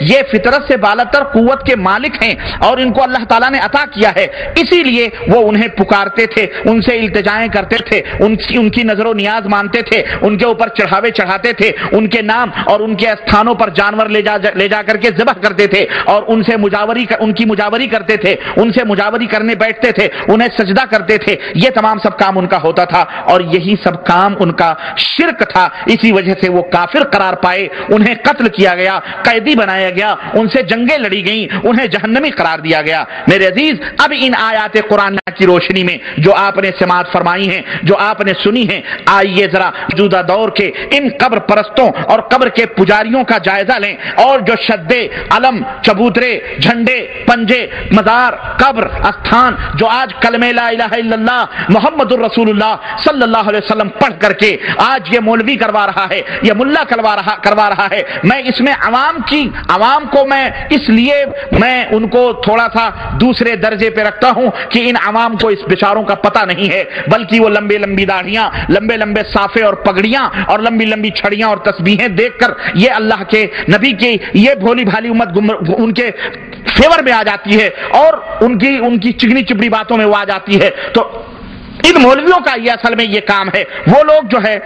یہ فطرت سے بالاتر قوت کے مالک ہیں اور ان کو اللہ تعالیٰ نے عطا کیا ہے، اسی لیے وہ انہیں پکارتے تھے، ان سے التجائیں کرتے تھے، ان کی نظر و نیاز مانتے تھے، ان کے اوپر چڑھاوے چڑھاتے تھے، ان کے نام اور ان کے استھانوں پر جانور لے جا کر کے ذبح کرتے تھے اور ان کی مجاوری کرتے تھے، ان سے مجاوری کرنے بیٹھتے تھے، انہیں سجدہ کرتے تھے۔ یہ تمام سب کام ان کا ہوتا تھا اور یہی سب کام ان کا شرک تھا، اسی وجہ سے وہ کافر قرار پائے، انہیں قتل کیا گیا، قیدی بنایا گیا، ان سے جنگیں لڑی گئیں، انہیں جہنمی قرار دیا گیا۔ میرے عزیز، اب ان آیات قرآن کی روشنی میں جو آپ نے سماعت فرمائی ہیں، جو آپ نے سنی ہیں، آئیے ذرا موجودہ دور کے ان قبر پرستوں اور قبر کے پجاریوں کا جائزہ لیں، اور جو شدے، علم، چبوترے، جھنڈے، پنجے، مزار، قبر، استھان، جو آج کلمہ لا الہ الا اللہ محمد الرسول اللہ صلی اللہ علیہ وسلم پڑھ کر کے آج یہ مولوی کروا رہا ہے، یہ ملا کروا رہا ہے، میں اس میں عوام کو میں اس لیے میں ان کو تھوڑا سا دوسرے درجے پہ رکھتا ہوں کہ ان عوام کو اس بیچاروں کا پتہ نہیں ہے، بلکہ وہ لمبے لمبی داڑھیاں، لمبے لمبے صافے اور پگڑیاں اور لمبی لمبی چھڑیاں اور تسبیحیں دیکھ کر یہ اللہ کے نبی کی یہ بھولی بھالی امت ان کے فیور میں آ جاتی ہے اور ان کی چگنی چپڑی باتوں میں وہ آ جاتی ہے۔ تو ان مولویوں کا یہ اصل میں یہ کام ہے، وہ لوگ جو ہے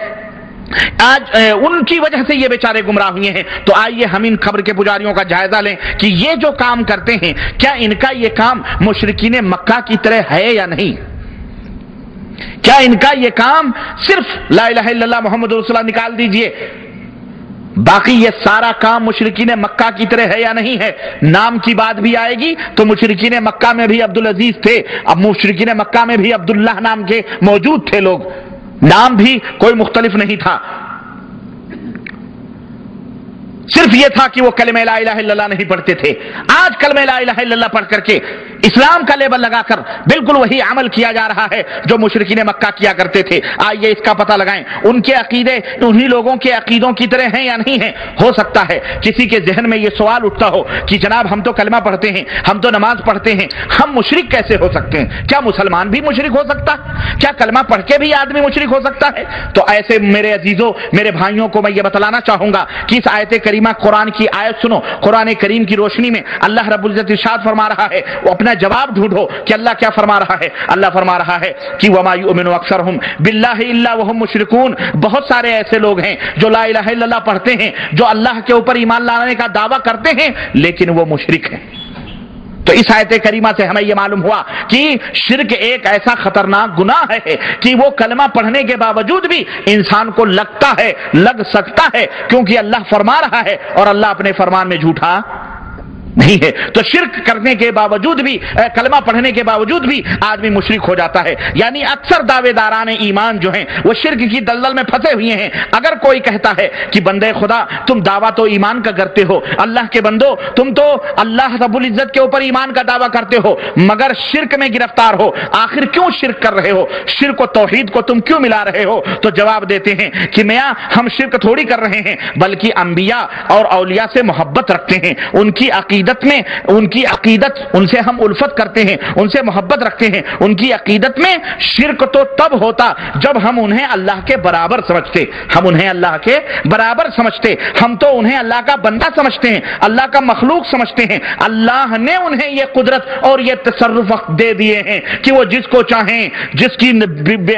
آج ان کی وجہ سے یہ بیچارے گمراہ ہوئے ہیں۔ تو آئیے ہم ان قبر کے پجاریوں کا جائزہ لیں کہ یہ جو کام کرتے ہیں کیا ان کا یہ کام مشرکین مکہ کی طرح ہے یا نہیں؟ کیا ان کا یہ کام صرف لا الہ الا اللہ محمد رسول اللہ نکال دیجئے، باقی یہ سارا کام مشرکین مکہ کی طرح ہے یا نہیں ہے؟ نام کی بات بھی آئے گی تو مشرکین مکہ میں بھی عبدالعزیز تھے، اب مشرکین مکہ میں بھی عبداللہ نام کے موجود تھے لوگ، نام بھی کوئی مختلف نہیں تھا، صرف یہ تھا کہ وہ کلمہ لا الہ الا اللہ نہیں پڑھتے تھے۔ آج کلمہ لا الہ الا اللہ پڑھ کر کے اسلام کا لیبل لگا کر بالکل وہی عمل کیا جا رہا ہے جو مشرکین مکہ کیا کرتے تھے۔ آئیے اس کا پتہ لگائیں، ان کے عقیدے انہی لوگوں کے عقیدوں کی طرح ہیں یا نہیں ہیں؟ ہو سکتا ہے کسی کے ذہن میں یہ سوال اٹھتا ہو کہ جناب ہم تو کلمہ پڑھتے ہیں، ہم تو نماز پڑھتے ہیں، ہم مشرک کیسے ہو سکتے ہیں؟ کیا مسلمان بھی مشرک ہو سکتا ہے؟ کیا کلمہ پڑھ کے بھی آدمی مشرک ہو سکتا ہے؟ تو ایسے میرے عزیزوں، میرے بھائیوں کو میں یہ بتلانا چاہوں گا کہ اس آیت کریمہ قرآن کی آیت سنو، قرآن کریم کی روشنی میں اللہ رب العزت ارشاد فرما رہا ہے، وہ اپنا جواب ڈھونڈو کہ اللہ کیا فرما رہا ہے۔ اللہ فرما رہا ہے کہ وَمَا يُؤْمِنُ أَكْثَرُهُمْ بِاللَّهِ إِلَّا وَهُمْ مُشْرِكُونَ، بہت سارے ایسے لوگ ہیں جو لا الہ الا اللہ پڑھتے ہیں، جو اللہ کے اوپر ایمان لانے کا دعویٰ کرتے ہیں، لیکن وہ مشرک ہیں۔ تو اس آیت کریمہ سے ہمیں یہ معلوم ہوا کہ شرک ایک ایسا خطرناک گناہ ہے کہ وہ کلمہ پڑھنے کے باوجود بھی انسان کو لگ سکتا ہے، کیونکہ اللہ فرما رہا ہے اور اللہ اپنے فرمان میں جھوٹا نہیں ہے۔ تو شرک کرنے کے باوجود بھی، کلمہ پڑھنے کے باوجود بھی آدمی مشرک ہو جاتا ہے۔ یعنی اکثر دعوے داران ایمان جو ہیں وہ شرک کی دلدل میں پھنسے ہوئے ہیں۔ اگر کوئی کہتا ہے کہ بندے خدا تم دعویٰ تو ایمان کا کرتے ہو، اللہ کے بندو تم تو اللہ رب العزت کے اوپر ایمان کا دعویٰ کرتے ہو مگر شرک میں گرفتار ہو، آخر کیوں شرک کر رہے ہو؟ شرک و توحید کو تم کیوں ملا رہے ہو؟ تو جواب دیتے ہیں کہ میاں ہم شرک تھوڑی کر رہے ہیں، بلکہ انبیاء اور اولیاء سے محبت رکھتے ہیں، ان کی عقیدت ان سے ہم الفت کرتے ہیں، ان سے محبت رکھتے ہیں۔ ان کی عقیدت میں شرک تو تب ہوتا جب ہم انہیں اللہ کے برابر سمجھتے، ہم انہیں اللہ کے برابر سمجھتے، ہم تو انہیں اللہ کا بندہ سمجھتے ہیں، اللہ کا مخلوق سمجھتے ہیں۔ اللہ نے انہیں یہ قدرت اور یہ تصرف دے دیے ہیں کہ وہ جس کو چاہیں، جس کی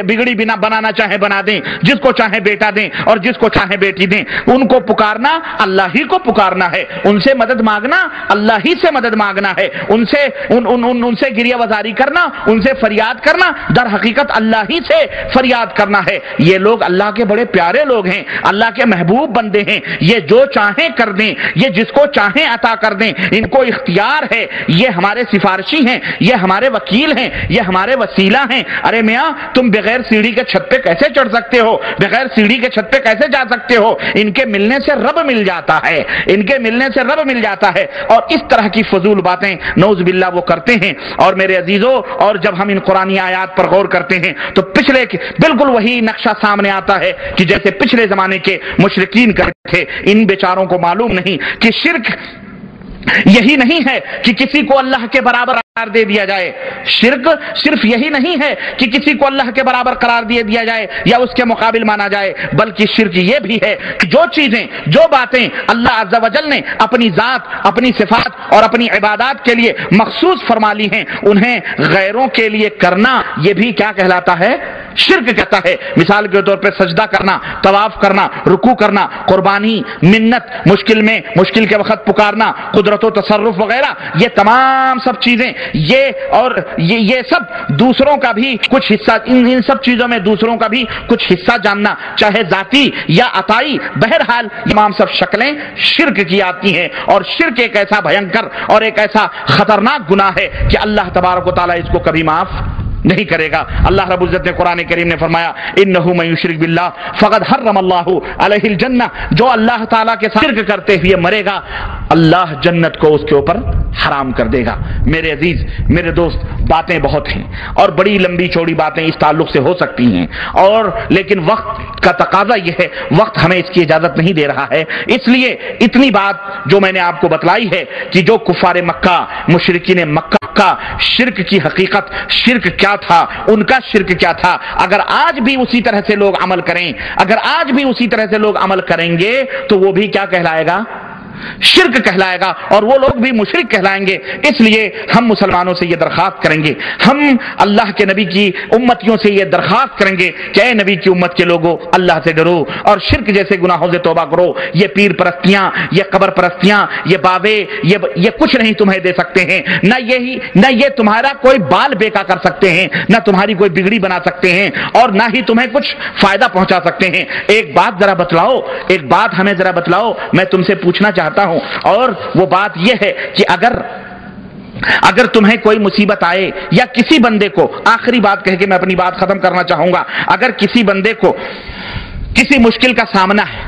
بگڑی بنا بنانا چاہیں بنا دیں، جس کو چاہیں بیٹا دیں اور جس کو چاہیں بیٹی دیں۔ ان کو پکارنا اللہ ہی کو پکارنا ہے، ان سے مدد مانگنا اللہ ہی سے مدد مانگنا ہے، ان سے گریہ وزاری کرنا، ان سے فریاد کرنا در حقیقت اللہ ہی سے فریاد کرنا ہے۔ یہ لوگ اللہ کے بڑے پیارے لوگ ہیں، اللہ کے محبوب بندے ہیں، یہ جو چاہیں کر دیں، یہ جس کو چاہیں عطا کر دیں، ان کو اختیار ہے، یہ ہمارے سفارشی ہیں، یہ ہمارے وکیل ہیں، یہ ہمارے وسیلہ ہیں۔ ارے میاں تم بغیر سیڑھی کے چھت پہ کیسے چڑھ سکتے ہو؟ بغیر سیڑھی کے چھت پہ کیسے جا سکتے ہو؟ ان کے ملنے سے رب مل جاتا ہے، ان کے ملنے سے رب مل جاتا ہے۔ اور اس طرح کی فضول باتیں نعوذ باللہ وہ کرتے ہیں۔ اور میرے عزیزوں، اور جب ہم ان قرآنی آیات پر غور کرتے ہیں تو پچھلے بالکل وہی نقشہ سامنے آتا ہے کہ جیسے پچھلے زمانے کے مشرکین کرتے تھے۔ ان بیچاروں کو معلوم نہیں کہ شرک یہی نہیں ہے کہ کسی کو اللہ کے برابر دے دیا جائے۔ شرک صرف یہی نہیں ہے کہ کسی کو اللہ کے برابر قرار دیا جائے یا اس کے مقابل مانا جائے، بلکہ شرک یہ بھی ہے کہ جو چیزیں، جو باتیں اللہ عز و جل نے اپنی ذات، اپنی صفات اور اپنی عبادات کے لیے مخصوص فرما لی ہیں، انہیں غیروں کے لیے کرنا یہ بھی کیا کہلاتا ہے؟ شرک کہتا ہے۔ مثال کے طور پہ سجدہ کرنا، طواف کرنا، رکوع کرنا، قربانی، منت، مشکل کے وقت پکارنا، قدرت و تصرف وغیرہ، یہ تمام سب چیزیں، یہ سب دوسروں کا بھی کچھ حصہ، ان سب چیزوں میں دوسروں کا بھی کچھ حصہ جاننا، چاہے ذاتی یا عطائی، بہرحال تمام سب شکلیں شرک کی آتی ہیں۔ اور شرک ایک ایسا بھینکر اور ایک ایسا خطرناک گناہ ہے کہ اللہ تبارک و تعالیٰ اس کو کبھی معاف نہیں کرے گا۔ اللہ رب العزت نے قرآن کریم نے فرمایا انہ من یشرک باللہ فقد حرم اللہ علیہ الجنہ، جو اللہ تعالیٰ کے ساتھ شرک کرتے ہوئے مرے گا اللہ جنت کو اس کے اوپر حرام کر دے گا۔ میرے عزیز، میرے دوست، باتیں بہت ہیں اور بڑی لمبی چوڑی باتیں اس تعلق سے ہو سکتی ہیں، اور لیکن وقت کا تقاضا یہ ہے، وقت ہمیں اس کی اجازت نہیں دے رہا ہے، اس لیے اتنی بات جو میں نے آپ کو بتلائی ہے کہ جو کفار مکہ، مشرکین مکہ کا شرک کی حقیقت، شرک کیا تھا، ان کا شرک کیا تھا، اگر آج بھی اسی طرح سے لوگ عمل کریں، اگر آج بھی اسی طرح سے لوگ عمل کریں گے تو وہ بھی کیا کہلائے گا؟ شرک کہلائے گا، اور وہ لوگ بھی مشرک کہلائیں گے۔ اس لیے ہم مسلمانوں سے یہ درخواست کریں گے، ہم اللہ کے نبی کی امتیوں سے یہ درخواست کریں گے کہ اے نبی کی امت کے لوگوں، اللہ سے ڈرو اور شرک جیسے گناہوں سے توبہ کرو۔ یہ پیر پرستیاں، یہ قبر پرستیاں، یہ بابے، یہ کچھ نہیں تمہیں دے سکتے ہیں، نہ یہ تمہارا کوئی بال بیکا کر سکتے ہیں، نہ تمہاری کوئی بگڑی بنا سکتے ہیں، اور نہ ہی تمہیں کچھ فائدہ پہنچا سکتے ہیں۔ ایک بات ذرا بتلاؤ، ایک بات ہمیں ذرا بتلاؤ، میں تم سے پوچھنا چاہتا ہوں، اور وہ بات یہ ہے کہ اگر تمہیں کوئی مصیبت آئے یا کسی بندے کو، آخری بات کہہ کے میں اپنی بات ختم کرنا چاہوں گا، اگر کسی بندے کو کسی مشکل کا سامنا ہے،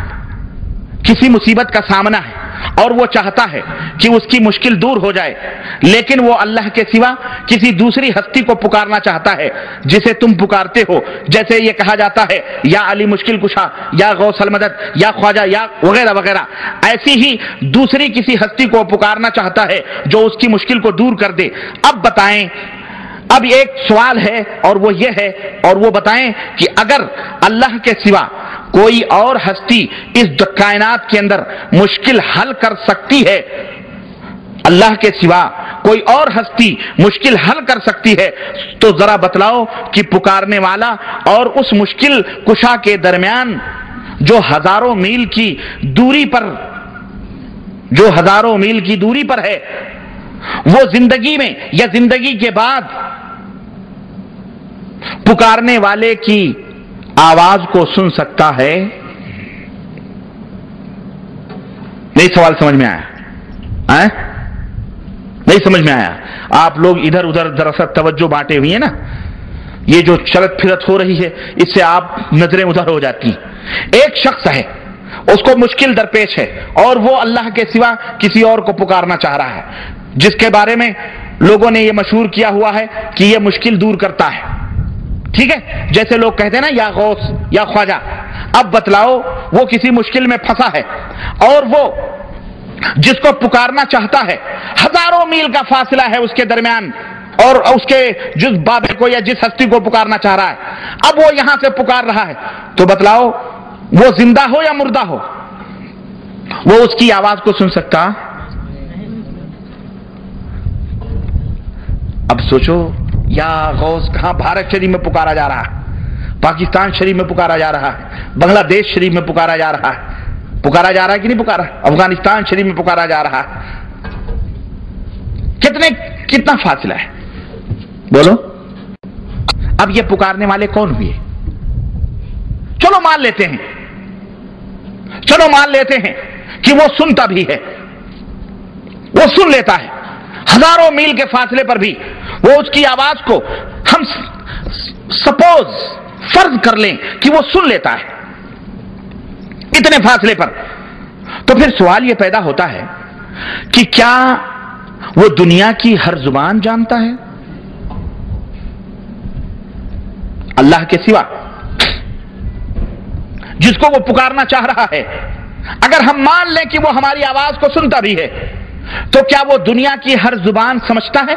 کسی مصیبت کا سامنا ہے، اور وہ چاہتا ہے کہ اس کی مشکل دور ہو جائے، لیکن وہ اللہ کے سوا کسی دوسری ہستی کو پکارنا چاہتا ہے جسے تم پکارتے ہو، جیسے یہ کہا جاتا ہے یا علی مشکل کشا، یا غوث المدد، یا خواجہ، یا وغیرہ وغیرہ، ایسی ہی دوسری کسی ہستی کو پکارنا چاہتا ہے جو اس کی مشکل کو دور کر دے۔ اب بتائیں، اب ایک سوال ہے اور وہ یہ ہے، اور وہ بتائیں کہ اگر اللہ کے سوا کوئی اور ہستی اس کائنات کے اندر مشکل حل کر سکتی ہے، اللہ کے سوا کوئی اور ہستی مشکل حل کر سکتی ہے، تو ذرا بتلاؤ کہ پکارنے والا اور اس مشکل کشا کے درمیان جو ہزاروں میل کی دوری پر ہے، وہ زندگی میں یا زندگی کے بعد پکارنے والے کی آواز کو سن سکتا ہے؟ نہیں سوال سمجھ میں آیا؟ نہیں سمجھ میں آیا؟ آپ لوگ ادھر ادھر دراصل توجہ بانٹے ہوئی ہیں نا، یہ جو چلت پھرت ہو رہی ہے اس سے آپ نظریں ادھر ہو جاتی ہیں۔ ایک شخص ہے، اس کو مشکل درپیش ہے، اور وہ اللہ کے سوا کسی اور کو پکارنا چاہ رہا ہے، جس کے بارے میں لوگوں نے یہ مشہور کیا ہوا ہے کہ یہ مشکل دور کرتا ہے، ٹھیک ہے، جیسے لوگ کہتے ہیں نا یا غوث یا خواجہ۔ اب بتلاؤ وہ کسی مشکل میں پھنسا ہے، اور وہ جس کو پکارنا چاہتا ہے، ہزاروں میل کا فاصلہ ہے اس کے درمیان، اور اس کے جس بابے کو یا جس ہستی کو پکارنا چاہ رہا ہے، اب وہ یہاں سے پکار رہا ہے، تو بتلاؤ وہ زندہ ہو یا مردہ ہو، وہ اس کی آواز کو سن سکتا؟ اب سوچو، یا غوث کہاں؟ بھارت شریف میں پکارا جا رہا ہے، پاکستان شریف میں پکارا جا رہا ہے، بنگلہ دیش شریف میں پکارا جا رہا ہے کہ نہیں پکارا؟ افغانستان شریف میں پکارا جا رہا ہے۔ کتنا فاصلہ ہے بولو؟ اب یہ پکارنے والے کون ہوئے؟ چلو مان لیتے ہیں کہ وہ سنتا بھی ہے، وہ سن لیتا ہے، ہزاروں میل کے فاصلے پر بھی وہ اس کی آواز کو ہم فرض کر لیں کہ وہ سن لیتا ہے اتنے فاصلے پر، تو پھر سوال یہ پیدا ہوتا ہے کہ کیا وہ دنیا کی ہر زبان جانتا ہے اللہ کے سوا؟ جس کو وہ پکارنا چاہ رہا ہے، اگر ہم مان لیں کہ وہ ہماری آواز کو سنتا بھی ہے، تو کیا وہ دنیا کی ہر زبان سمجھتا ہے؟